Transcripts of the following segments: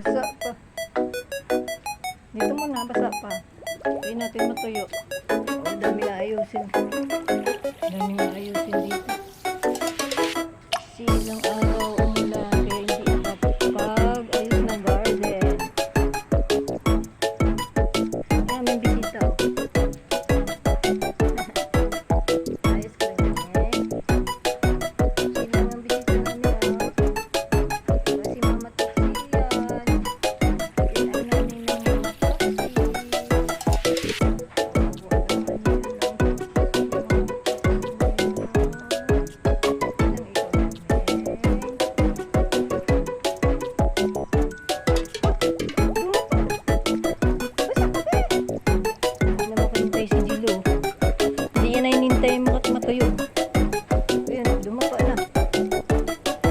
Basa pa. Dito muna, basa pa. Hindi natin matuyo. O, dami na ayusin. Dami na ayusin dito. Silang araw umulan, kaya hindi nakapag-ayos ng garden. Kaya may bisita. Ayos ka rin eh. Silang ang bisita namin ah. Kasi Mama Toxie yan. Yan ay namin ng Mama Toxie. Matuyo. Ayan, dumapa na.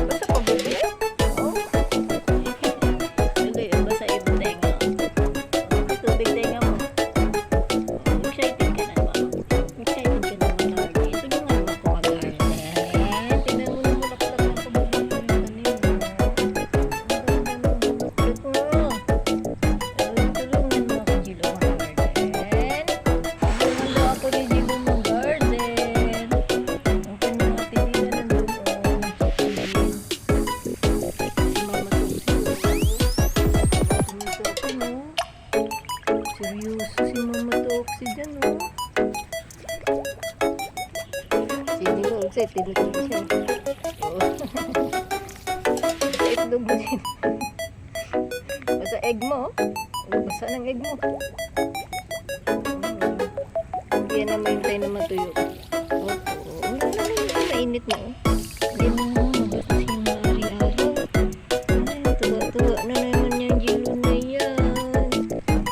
Basta pa ba ba? Oo. Hindi, basta ibang tenga. Tubig tenga mo. Excited ka na ba? Excited ka na ba, Lordy? Tulungan mo ako mag-garden. Tingnan mo na bulaklak ng kababak ng kanina. Ang ganda ng bulaklak mo. Tulungan mo ako, Jilo, mag-garden. Tulungan daw ako ni Jilo mag-garden. Ang kanyang ate nila nandun. Si Mama Toxie. Seryoso si Mama Toxie dyan, oh. Si Jilo, excited na siya. Sa itlog mo din. Basta egg mo, oh. Basta ng egg mo. Yan na mahintay na matuyo. Opo. Wala naman, mainit na, oh. Hindi mo naman si Mari-Ari. Ay, tuwa-tuwa na naman yung Jilo na yan.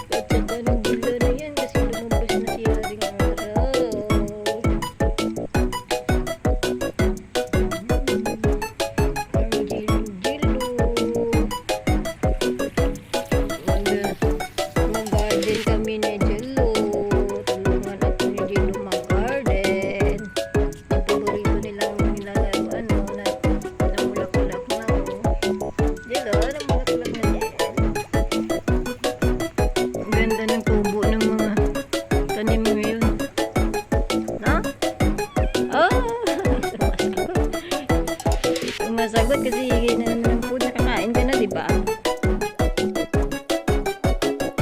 At saka ng Jilo na yan kasi lumabas na si Haring Araw. Ang Jilo-Jilo. Mag-garden kami ni Jilo. Tulungan ako ni Jilo mag-garden. Ang paborito nilang nilalaroan mo na namulak-ulak na oh. Jilo, namulak-ulak na din. Ang ganda ng kubo ng mga tanim ngayon. No? Oh! Sumasagot kasi ng food nakakain ka na, di ba?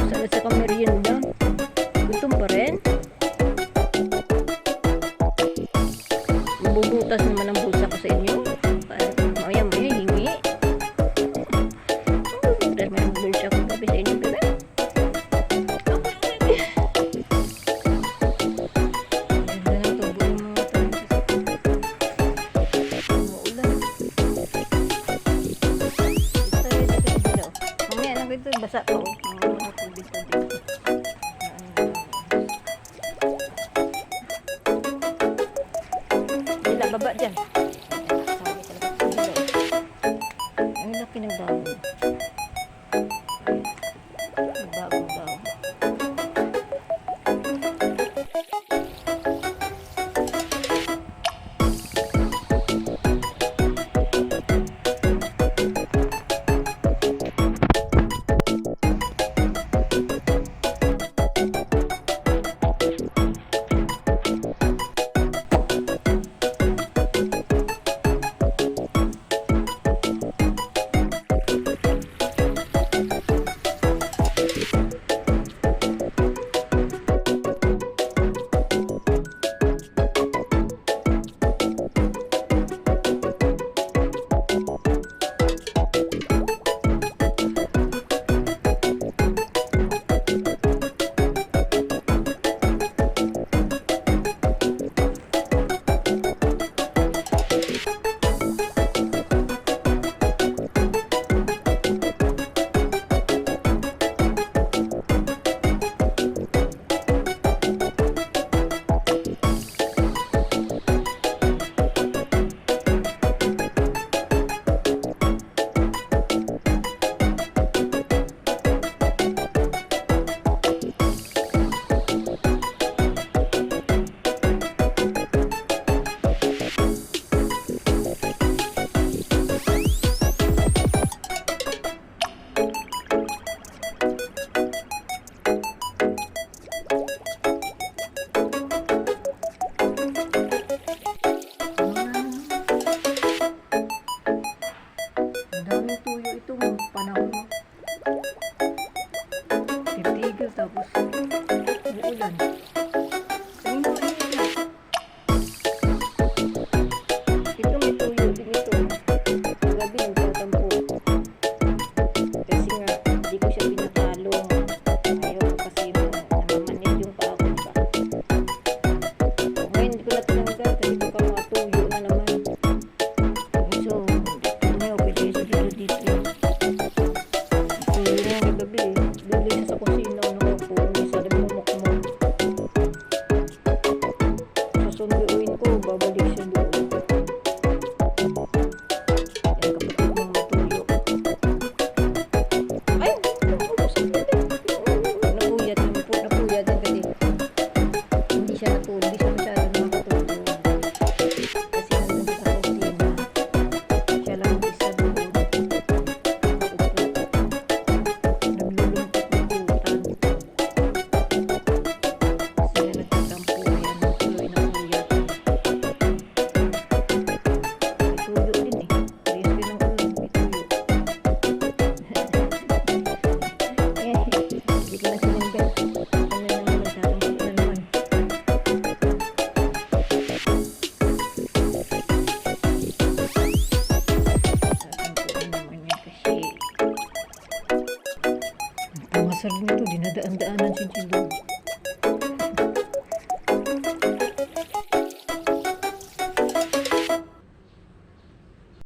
Salat sa kamerienda. Gutom pa rin? Mabubutas naman ang bulsa ko sa inyo. Maya-maya hingi. Mabubutas naman ang bulsa ko sa inyo, bebe. Ganda ng tubo ng mga tanim. Maulan. Mamaya lang dito, basa pa oh. Mga tubig ko dito. Dila, baba dyan. Sabi talaga sa dila. Ang laki ng bago. Bago. panahon. Titigil tapos uulan. Kanina pa ito. Ito may tuyo din ito. Gabi nagtatampo. Kasi nga, hindi ko siya pinatalong. Ayaw ko kasi namamanid yung paa ko ba. Ngayon hindi ko na tinanggal kasi baka matuyo na naman. So, ano pwede sa dito. Tuyo na yung gabi eh. Bili siya sa kusina ng ako. Isa rin mumukmuk. Susunduin ko, babalik siya doon. Yan kapatid mong matuyo. Ay! Nakusap na din. Napuyat yan kasi hindi siya natulog. Hindi siya masyadong makatulog. Kasi nandun siya sa kusina. Siya lang ang isa doon. Upo. Naglulumpot ng kutan. Sila nagtatampo. Ayan, tuloy na puyat. May tuyo din eh. Ayos din ang ulo. May tuyo. Hindi ko na sinundan. Ano naman magtatampo na naman. Tatampo na naman yan kasi ang pangasar nito, dinadaan-daanan si Chilo.